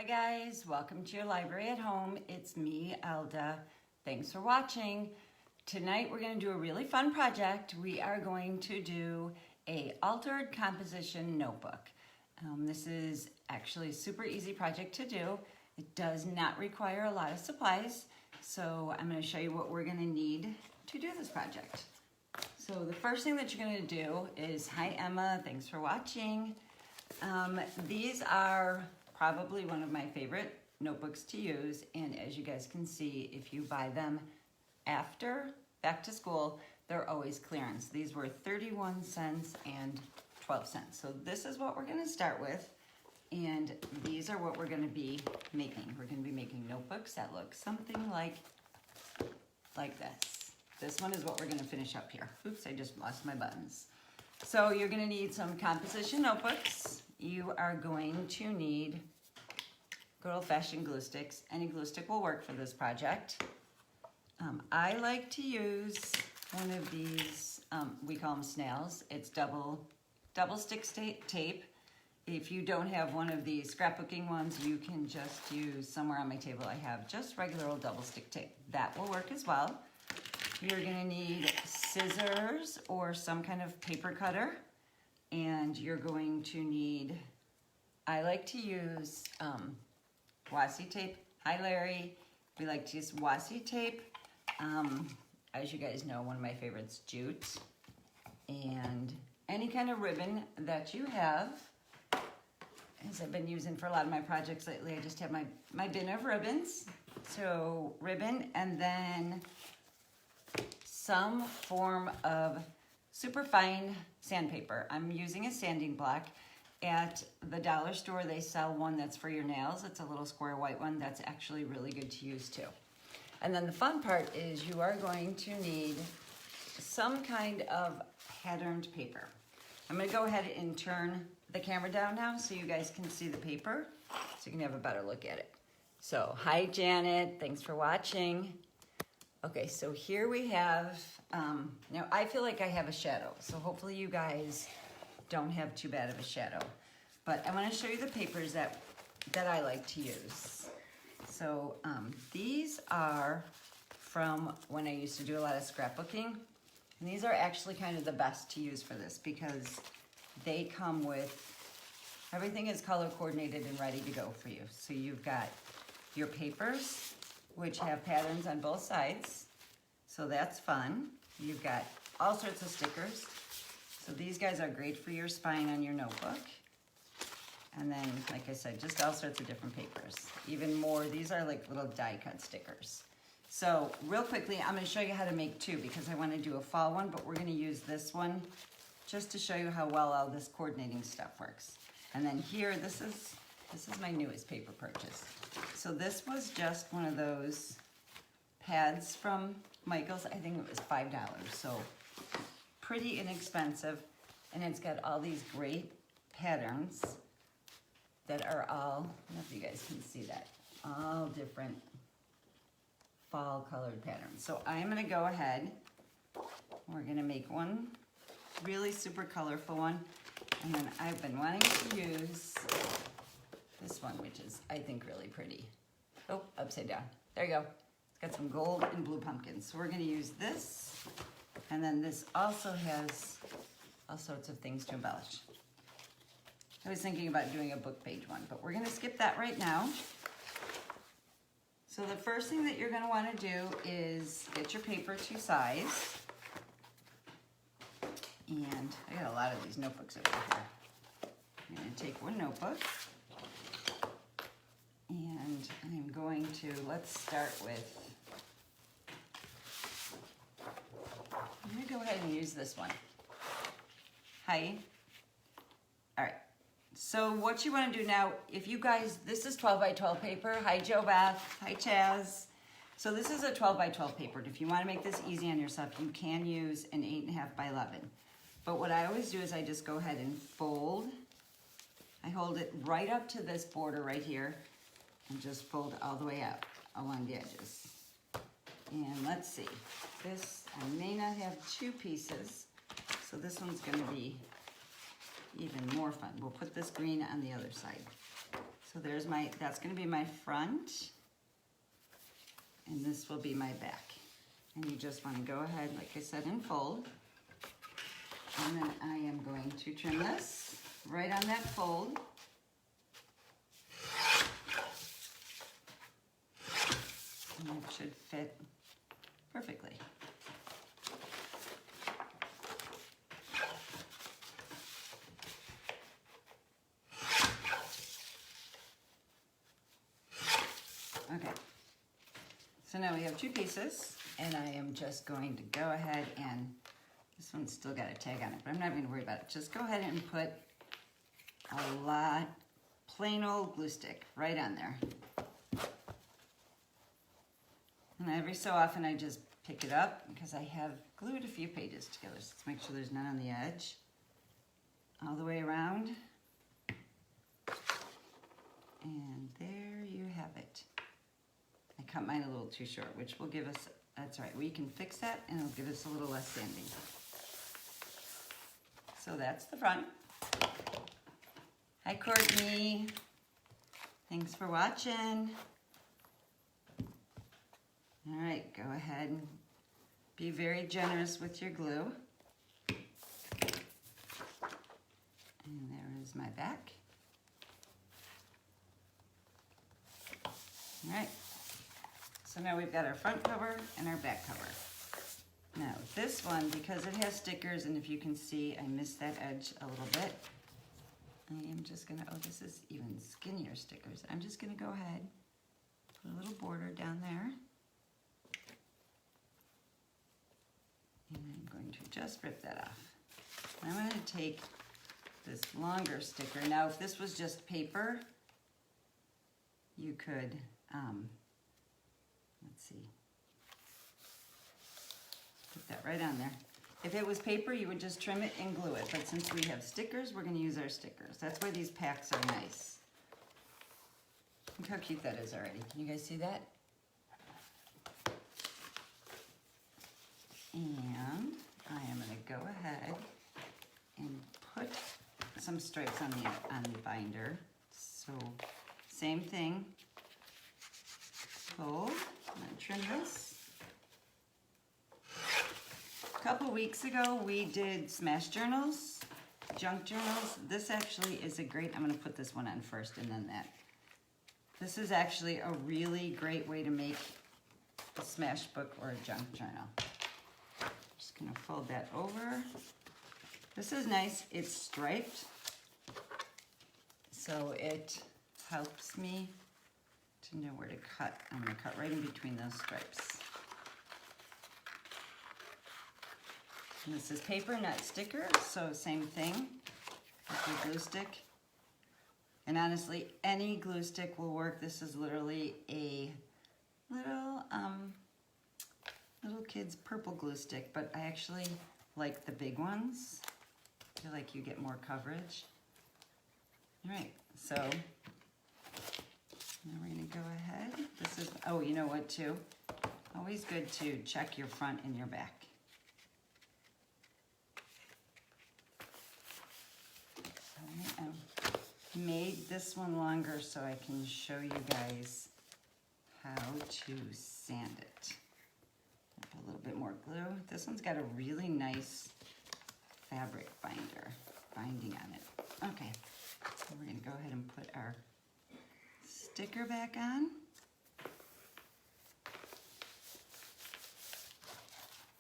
Hi guys, welcome to your library at home. It's me, Elda. Thanks for watching. Tonight we're going to do a really fun project. We are going to do a altered composition notebook. This is actually a super easy project to do. It does not require a lot of supplies, so I'm going to show you what we're going to need to do this project. So the first thing that you're going to do is, hi Emma, thanks for watching. These are probably one of my favorite notebooks to use, and as you guys can see, if you buy them after back to school, they're always clearance. These were 31 cents and 12 cents. So this is what we're going to start with, and these are what we're going to be making. We're going to be making notebooks that look something like this. This one is what we're going to finish up here. Oops, I just lost my buttons. So you're going to need some composition notebooks. You are going to need good old-fashioned glue sticks. Any glue stick will work for this project. I like to use one of these, we call them snails. It's double stick tape. If you don't have one of these scrapbooking ones, you can just use, somewhere on my table I have just regular old double stick tape. That will work as well. You're gonna need scissors or some kind of paper cutter, and you're going to need, I like to use washi tape. Hi Larry, we like to use washi tape. As you guys know, one of my favorites, jute, and any kind of ribbon that you have. As I've been using for a lot of my projects lately, I just have my bin of ribbons. So ribbon, and then some form of super fine sandpaper. I'm using a sanding block. At the dollar store, they sell one that's for your nails. It's a little square white one that's actually really good to use too. And then the fun part is you are going to need some kind of patterned paper. I'm gonna go ahead and turn the camera down now so you guys can see the paper, so you can have a better look at it. So, hi Janet, thanks for watching. Okay, so here we have, now I feel like I have a shadow, so hopefully you guys don't have too bad of a shadow. But I want to show you the papers that I like to use. So these are from when I used to do a lot of scrapbooking. And these are actually kind of the best to use for this because they come with, everything is color coordinated and ready to go for you. So you've got your papers, which have patterns on both sides. So that's fun. You've got all sorts of stickers. So these guys are great for your spine on your notebook. And then, like I said, just all sorts of different papers. Even more, these are like little die cut stickers. So real quickly, I'm gonna show you how to make two because I wanna do a fall one, but we're gonna use this one just to show you how well all this coordinating stuff works. And then here, this is my newest paper purchase. So this was just one of those pads from Michael's. I think it was $5, so pretty inexpensive, and it's got all these great patterns that are all, I don't know if you guys can see that, all different fall colored patterns. So I'm gonna go ahead, we're gonna make one really super colorful one, and then I've been wanting to use this one, which is, I think, really pretty. Oh, upside down, there you go. It's got some gold and blue pumpkins. So we're gonna use this. And then this also has all sorts of things to embellish. I was thinking about doing a book page one, but we're gonna skip that right now. So the first thing that you're gonna wanna do is get your paper to size. And I got a lot of these notebooks over here. I'm gonna take one notebook. And I'm going to, let's start with, I'm gonna go ahead and use this one. Hi. All right, so what you wanna do now, if you guys, this is 12 by 12 paper. Hi Joe Beth, hi Chaz. So this is a 12 by 12 paper. And if you wanna make this easy on yourself, you can use an 8.5 by 11. But what I always do is I just go ahead and fold. I hold it right up to this border right here and just fold all the way up along the edges. And let's see, this, I may not have two pieces, so this one's gonna be even more fun. We'll put this green on the other side. So there's that's gonna be my front, and this will be my back. And you just wanna go ahead, like I said, and fold. And then I am going to trim this right on that fold. And it should fit perfectly. Okay, so now we have two pieces, and I am just going to go ahead and, this one's still got a tag on it, but I'm not going to worry about it. Just go ahead and put a lot, plain old glue stick right on there. And every so often I just pick it up because I have glued a few pages together. So let's make sure there's none on the edge. All the way around. And there you have it. I cut mine a little too short, which will give us, that's right, we can fix that and it'll give us a little less sanding. So that's the front. Hi Courtney. Thanks for watching. All right, go ahead and be very generous with your glue. And there is my back. All right, so now we've got our front cover and our back cover. Now this one, because it has stickers, and if you can see, I missed that edge a little bit. I am just gonna, oh, this is even skinnier stickers. I'm just gonna go ahead, put a little border down there. And I'm going to just rip that off. I'm going to take this longer sticker. Now, if this was just paper, you could, let's see, put that right on there. If it was paper, you would just trim it and glue it. But since we have stickers, we're going to use our stickers. That's why these packs are nice. Look how cute that is already. Can you guys see that? And I am going to go ahead and put some stripes on the binder. So same thing. Fold. I'm going to trim this. A couple weeks ago we did smash journals, junk journals. This actually is a great, I'm going to put this one on first and then that. This is actually a really great way to make a smash book or a junk journal. Just gonna fold that over. This is nice, it's striped, so it helps me to know where to cut. I'm gonna cut right in between those stripes. And this is paper, not sticker, so same thing with your glue stick. And honestly, any glue stick will work. This is literally a little kid's purple glue stick, but I actually like the big ones. I feel like you get more coverage. All right, so now we're gonna go ahead. This is, oh, you know what too? Always good to check your front and your back. All right, I made this one longer so I can show you guys how to sand it. Put a little bit more glue. This one's got a really nice fabric binding on it. Okay, so we're gonna go ahead and put our sticker back on.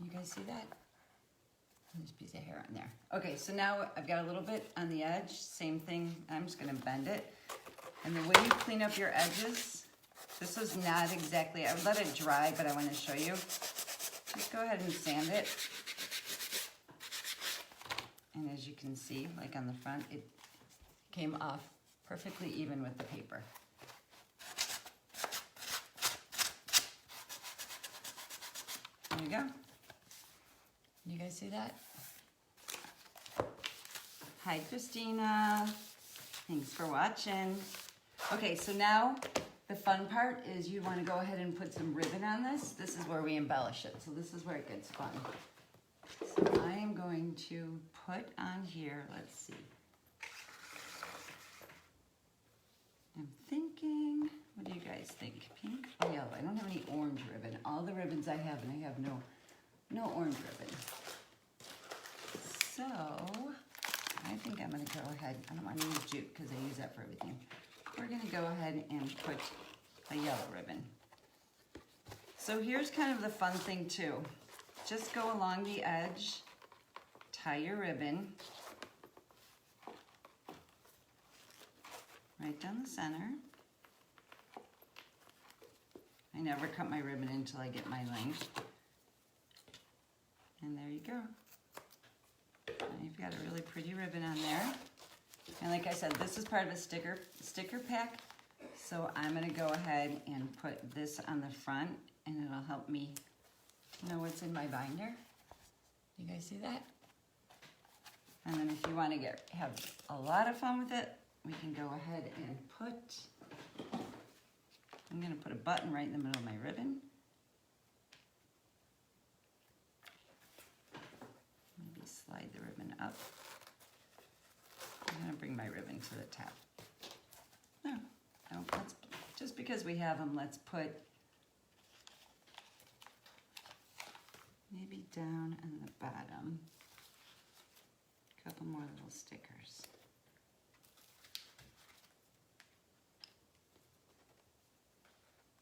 You guys see that? There's a piece of hair on there. Okay, so now I've got a little bit on the edge. Same thing, I'm just gonna bend it. And the way you clean up your edges, this is not exactly, I would let it dry, but I wanna show you. Just go ahead and sand it. And as you can see, like on the front, it came off perfectly even with the paper. There you go. You guys see that? Hi, Christina. Thanks for watching. Okay, so now the fun part is you want to go ahead and put some ribbon on this. This is where we embellish it. So this is where it gets fun. So I am going to put on here, let's see. I'm thinking, what do you guys think? Pink or yellow? I don't have any orange ribbon. All the ribbons I have, and I have no orange ribbon. So, I think I'm gonna go ahead, I don't wanna use jute because I use that for everything. We're gonna go ahead and put a yellow ribbon. So here's kind of the fun thing too. Just go along the edge, tie your ribbon, right down the center. I never cut my ribbon until I get my length. And there you go. Now you've got a really pretty ribbon on there. And like I said, this is part of a sticker pack. So I'm gonna go ahead and put this on the front and it'll help me know what's in my binder. You guys see that? And then if you wanna have a lot of fun with it, we can go ahead and I'm gonna put a button right in the middle of my ribbon. Maybe slide the ribbon up. I'm gonna bring my ribbon to the top. No, just because we have them, let's put maybe down on the bottom, a couple more little stickers.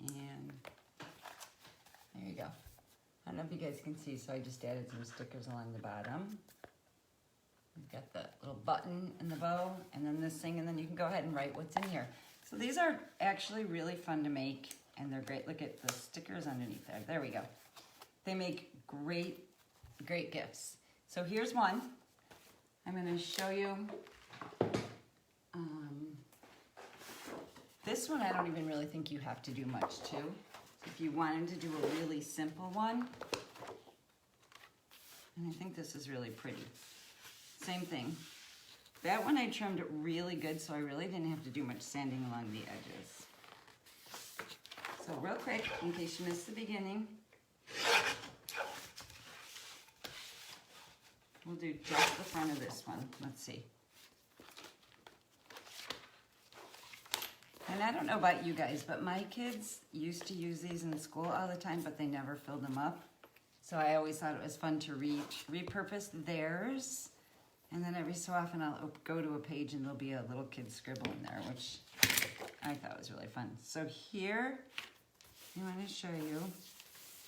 And there you go. I don't know if you guys can see, so I just added some stickers along the bottom. We've got the little button and the bow, and then this thing, and then you can go ahead and write what's in here. So these are actually really fun to make, and they're great. Look at the stickers underneath there. There we go. They make great gifts. So here's one. I'm gonna show you. This one I don't even really think you have to do much to. If you wanted to do a really simple one, and I think this is really pretty. Same thing. That one I trimmed really good, so I really didn't have to do much sanding along the edges. So real quick, in case you missed the beginning, we'll do just the front of this one. Let's see. And I don't know about you guys, but my kids used to use these in school all the time, but they never filled them up. So I always thought it was fun to repurpose theirs. And then every so often I'll go to a page and there'll be a little kid scribble in there, which I thought was really fun. So here, I want to show you.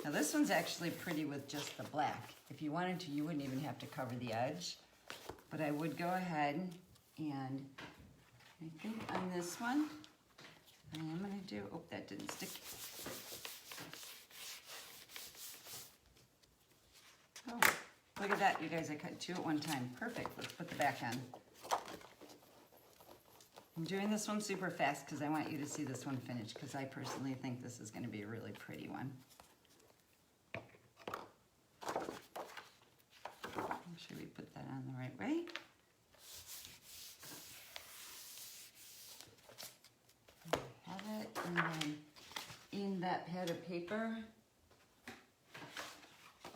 Now this one's actually pretty with just the black. If you wanted to, you wouldn't even have to cover the edge. But I would go ahead and I think on this one, I am going to do, oh, that didn't stick. Oh, look at that, you guys, I cut two at one time. Perfect, let's put the back on. I'm doing this one super fast because I want you to see this one finished because I personally think this is going to be a really pretty one. Make sure we put that on the right way. Have it, and then in that pad of paper,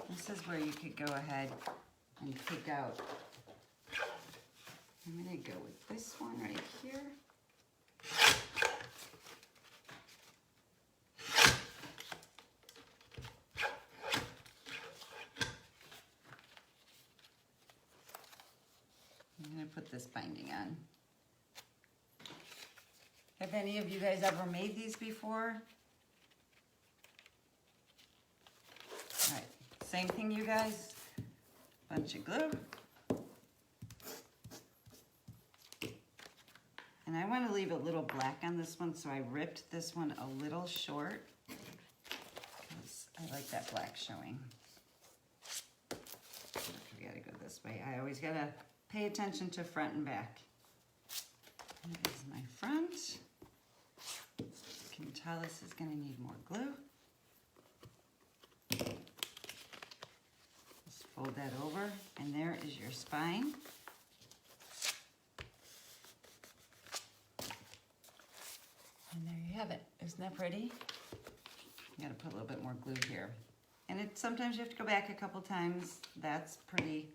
this is where you could go ahead and pick out. I'm going to go with this one right here. I'm going to put this binding on. Have any of you guys ever made these before? All right, same thing, you guys. Bunch of glue. And I want to leave a little black on this one, so I ripped this one a little short because I like that black showing. We gotta go this way. I always gotta pay attention to front and back. Here's my front. You can tell this is gonna need more glue. Just fold that over, and there is your spine. And there you have it. Isn't that pretty? You gotta put a little bit more glue here. And sometimes you have to go back a couple times. That's pretty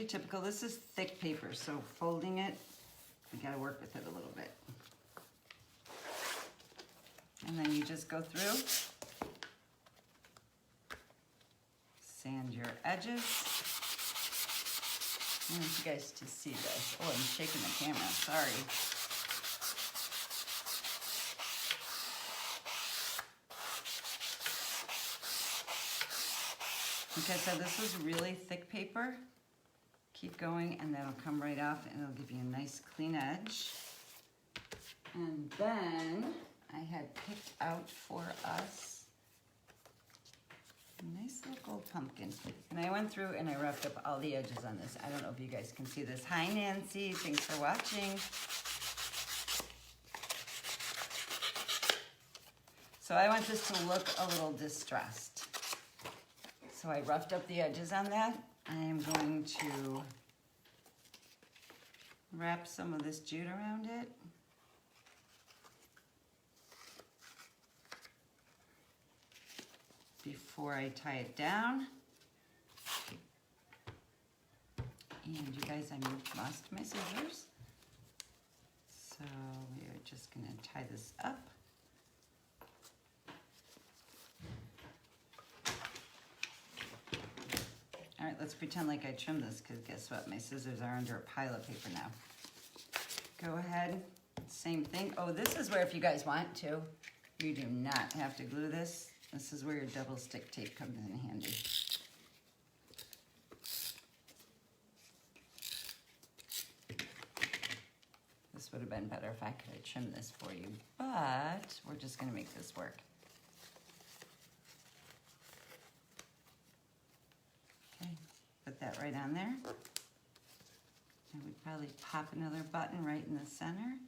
typical. This is thick paper, so folding it, you gotta work with it a little bit. And then you just go through, sand your edges. I want you guys to see this. Oh, I'm shaking the camera, sorry. Okay, so this is really thick paper. Keep going and that'll come right off and it'll give you a nice clean edge. And then I had picked out for us a nice little gold pumpkin. And I went through and I roughed up all the edges on this. I don't know if you guys can see this. Hi Nancy, thanks for watching. So I want this to look a little distressed. So I roughed up the edges on that. I am going to wrap some of this jute around it. Before I tie it down. And you guys, I lost my scissors. So we are just gonna tie this up. All right, let's pretend like I trimmed this because guess what? My scissors are under a pile of paper now. Go ahead, same thing. Oh, this is where if you guys want to, you do not have to glue this. This is where your double stick tape comes in handy. This would have been better if I could have trimmed this for you, but we're just gonna make this work. Okay, put that right on there. And we'd probably pop another button right in the center.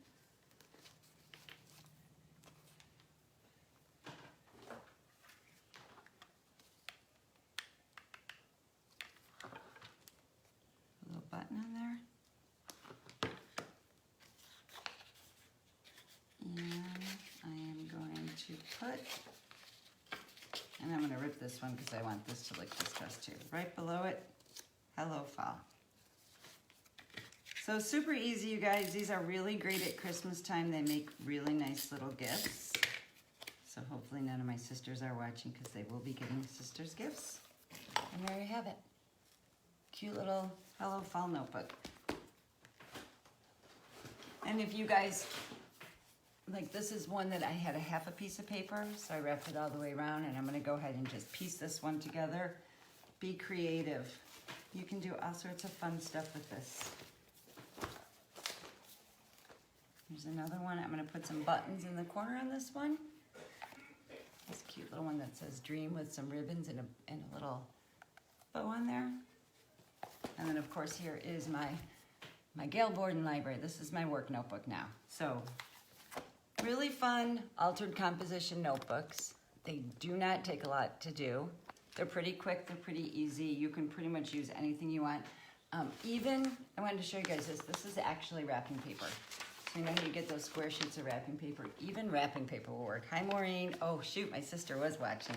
Button on there. And I am going to put, and I'm going to rip this one because I want this to look distressed too. Right below it, hello fall. So super easy, you guys. These are really great at Christmas time. They make really nice little gifts. So hopefully none of my sisters are watching because they will be getting sisters gifts. And there you have it. Cute little Hello Fall notebook. And if you guys, like this is one that I had a half a piece of paper, so I wrapped it all the way around and I'm gonna go ahead and just piece this one together. Be creative. You can do all sorts of fun stuff with this. Here's another one. I'm gonna put some buttons in the corner on this one. This cute little one that says dream with some ribbons and a little bow on there. And then of course here is my Gail Borden library. This is my work notebook now. So really fun altered composition notebooks. They do not take a lot to do. They're pretty quick, they're pretty easy. You can pretty much use anything you want. Even, I wanted to show you guys this. This is actually wrapping paper. So you know you get those square sheets of wrapping paper. Even wrapping paper will work. Hi Maureen. Oh shoot, my sister was watching.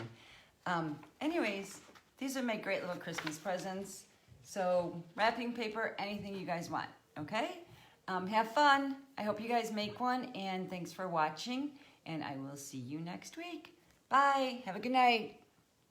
Anyways, these are my great little Christmas presents. So wrapping paper, anything you guys want, okay? Have fun. I hope you guys make one, and thanks for watching, and I will see you next week. Bye. Have a good night.